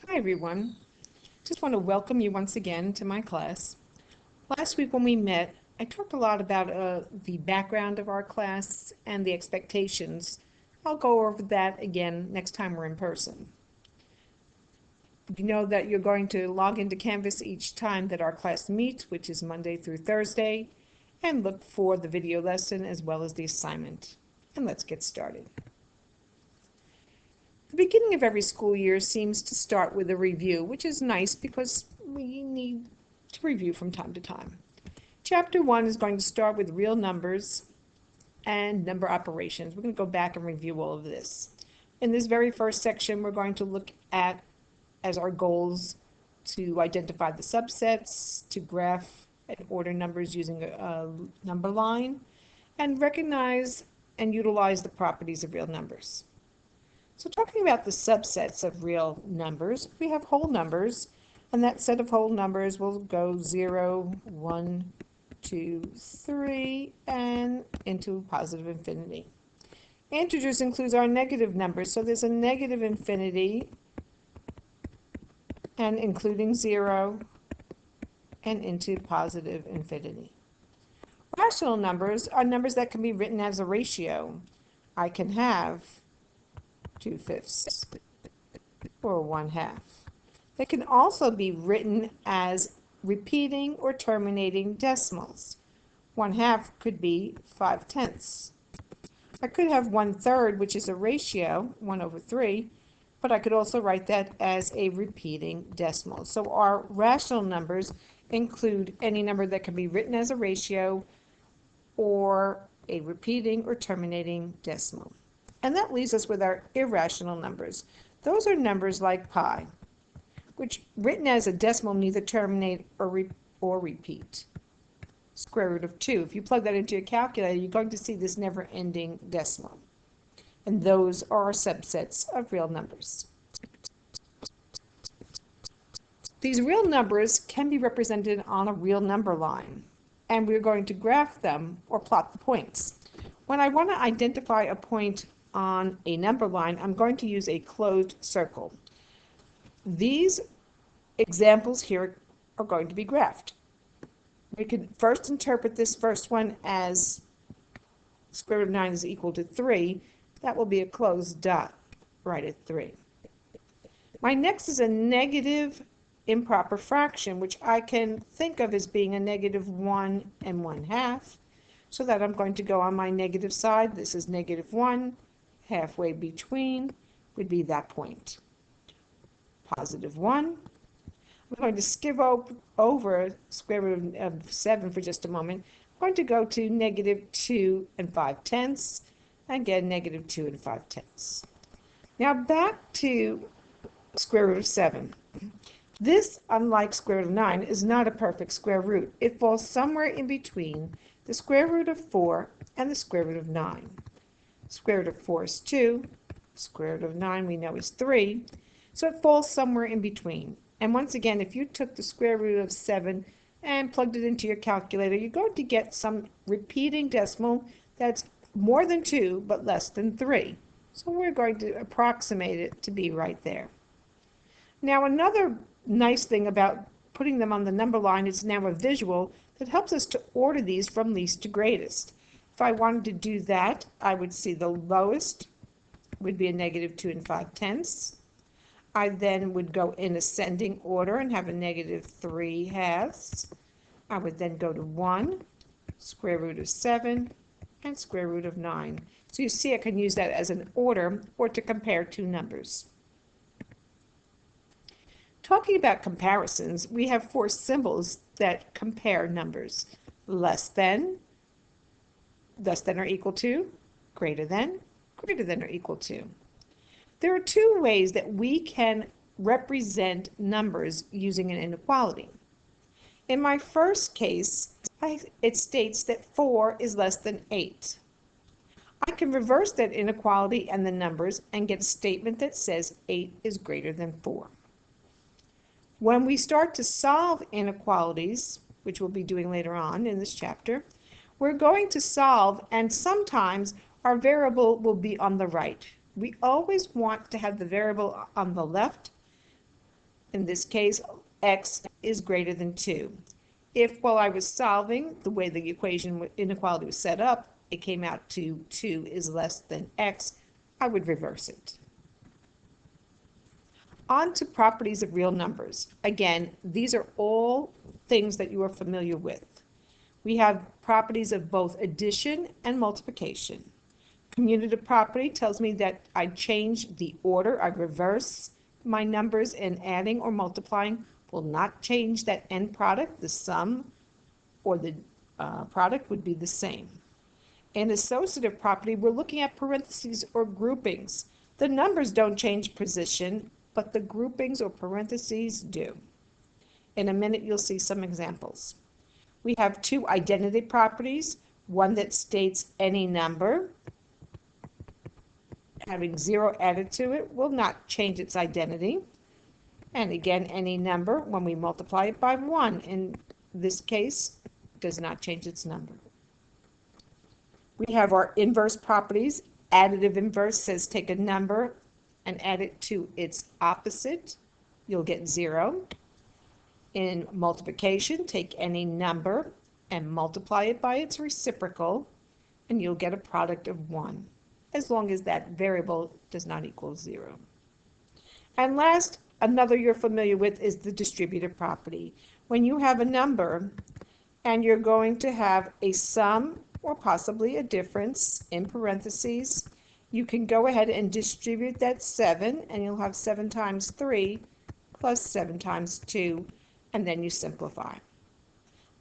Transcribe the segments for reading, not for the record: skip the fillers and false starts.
Hi everyone. Just want to welcome you once again to my class. Last week when we met, I talked a lot about the background of our class and the expectations. I'll go over that again next time we're in person. You know that you're going to log into Canvas each time that our class meets, which is Monday through Thursday, and look for the video lesson as well as the assignment. And let's get started. The beginning of every school year seems to start with a review, which is nice because we need to review from time to time. Chapter 1 is going to start with real numbers and number operations. We're going to go back and review all of this. In this very first section, we're going to look at, as our goals, to identify the subsets, to graph and order numbers using a number line, and recognize and utilize the properties of real numbers. So talking about the subsets of real numbers, we have whole numbers, and that set of whole numbers will go 0, 1, 2, 3, and into positive infinity. Integers includes our negative numbers, so there's a negative infinity, and including 0, and into positive infinity. Rational numbers are numbers that can be written as a ratio. I can have 2/5 or 1/2. They can also be written as repeating or terminating decimals. 1/2 could be 5/10. I could have 1/3, which is a ratio, 1/3, but I could also write that as a repeating decimal. So our rational numbers include any number that can be written as a ratio or a repeating or terminating decimal. And that leaves us with our irrational numbers. Those are numbers like pi, which written as a decimal neither terminate or repeat. Square root of 2. If you plug that into your calculator, you're going to see this never-ending decimal. And those are subsets of real numbers. These real numbers can be represented on a real number line, and we're going to graph them or plot the points. When I want to identify a point on a number line, I'm going to use a closed circle. These examples here are going to be graphed. We can first interpret this first one as square root of 9 is equal to 3. That will be a closed dot right at 3. My next is a negative improper fraction, which I can think of as being a -1 and 1/2. So that I'm going to go on my negative side. This is -1. Halfway between would be that point. +1. I'm going to skip over square root of 7 for just a moment. I'm going to go to -2 and 5/10. Again, -2 and 5/10. Now back to square root of 7. This, unlike square root of 9, is not a perfect square root. It falls somewhere in between the square root of 4 and the square root of 9. Square root of 4 is 2. Square root of 9 we know is 3. So it falls somewhere in between. And once again, if you took the square root of 7 and plugged it into your calculator, you're going to get some repeating decimal that's more than 2 but less than 3. So we're going to approximate it to be right there. Now another nice thing about putting them on the number line is now a visual that helps us to order these from least to greatest. If I wanted to do that, I would see the lowest would be a -2 and 5/10. I then would go in ascending order and have a -3/2. I would then go to 1, square root of 7, and square root of 9. So you see I can use that as an order or to compare two numbers. Talking about comparisons, we have 4 symbols that compare numbers. Less than or equal to, greater than or equal to. There are 2 ways that we can represent numbers using an inequality. In my first case, it states that 4 is less than 8. I can reverse that inequality and the numbers and get a statement that says 8 is greater than 4. When we start to solve inequalities, which we'll be doing later on in this chapter, we're going to solve, and sometimes our variable will be on the right. We always want to have the variable on the left In this case, x is greater than 2. If while I was solving, the way the equation inequality was set up, it came out to 2 is less than x, I would reverse it. On to properties of real numbers. Again, these are all things that you are familiar with. We have properties of both addition and multiplication. Commutative property tells me that I change the order, I reverse my numbers, and adding or multiplying will not change that end product. The sum or the product would be the same. In associative property, we're looking at parentheses or groupings. The numbers don't change position, but the groupings or parentheses do. In a minute, you'll see some examples. We have two identity properties, one that states any number, having 0 added to it will not change its identity. And again, any number, when we multiply it by 1, in this case, does not change its number. We have our inverse properties. Additive inverse says take a number and add it to its opposite. You'll get 0. In multiplication, take any number and multiply it by its reciprocal, and you'll get a product of 1, as long as that variable does not equal 0. And last, another you're familiar with is the distributive property. When you have a number and you're going to have a sum or possibly a difference in parentheses, you can go ahead and distribute that 7, and you'll have 7 times 3 plus 7 times 2, and then you simplify.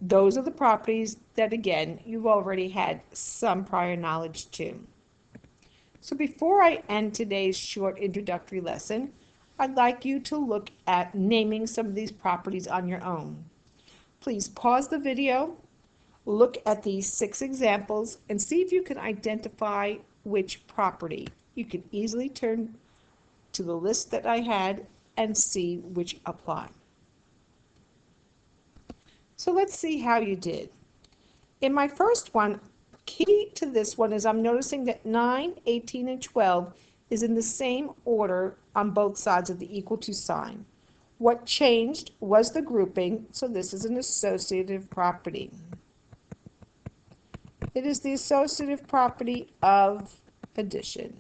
Those are the properties that, again, you've already had some prior knowledge to. So before I end today's short introductory lesson, I'd like you to look at naming some of these properties on your own. Please pause the video, look at these 6 examples, and see if you can identify which property. You can easily turn to the list that I had and see which apply. So let's see how you did. In my first one, key to this one is I'm noticing that 9, 18, and 12 is in the same order on both sides of the equal to sign. What changed was the grouping, so this is an associative property. It is the associative property of addition.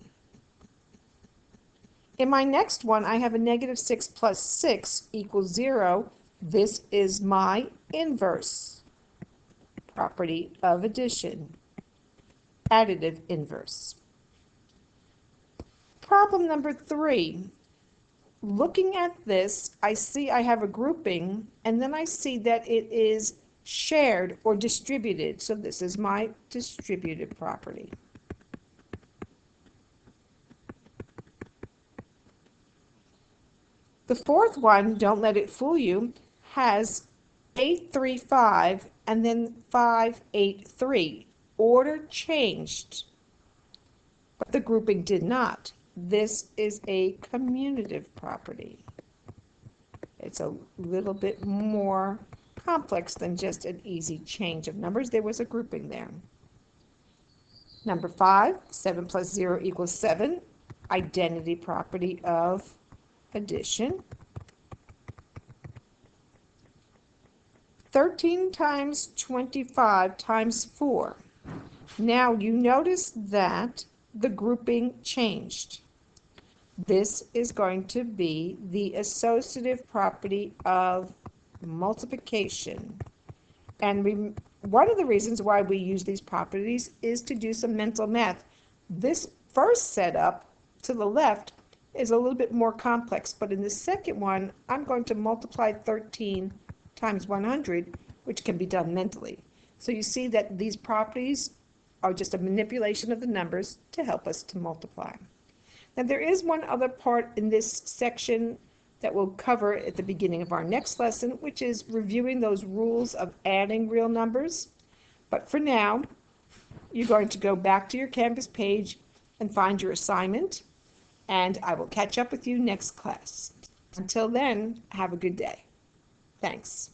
In my next one, I have a -6 plus 6 equals 0. This is my inverse property of addition, additive inverse. Problem number 3. Looking at this, I see I have a grouping, and then I see that it is shared or distributed. So this is my distributive property. The fourth one, don't let it fool you, has 8, 3, 5, and then 5, 8, 3. Order changed, but the grouping did not. This is a commutative property. It's a little bit more complex than just an easy change of numbers. There was a grouping there. Number 5, 7 plus 0 equals 7. Identity property of addition. 13 times 25 times 4. Now you notice that the grouping changed. This is going to be the associative property of multiplication. And one of the reasons why we use these properties is to do some mental math. This first setup to the left is a little bit more complex, but in the second one, I'm going to multiply 13 times 100, which can be done mentally. So you see that these properties are just a manipulation of the numbers to help us to multiply. Now there is one other part in this section that we'll cover at the beginning of our next lesson, which is reviewing those rules of adding real numbers. But for now, you're going to go back to your Canvas page and find your assignment, and I will catch up with you next class. Until then, have a good day. Thanks.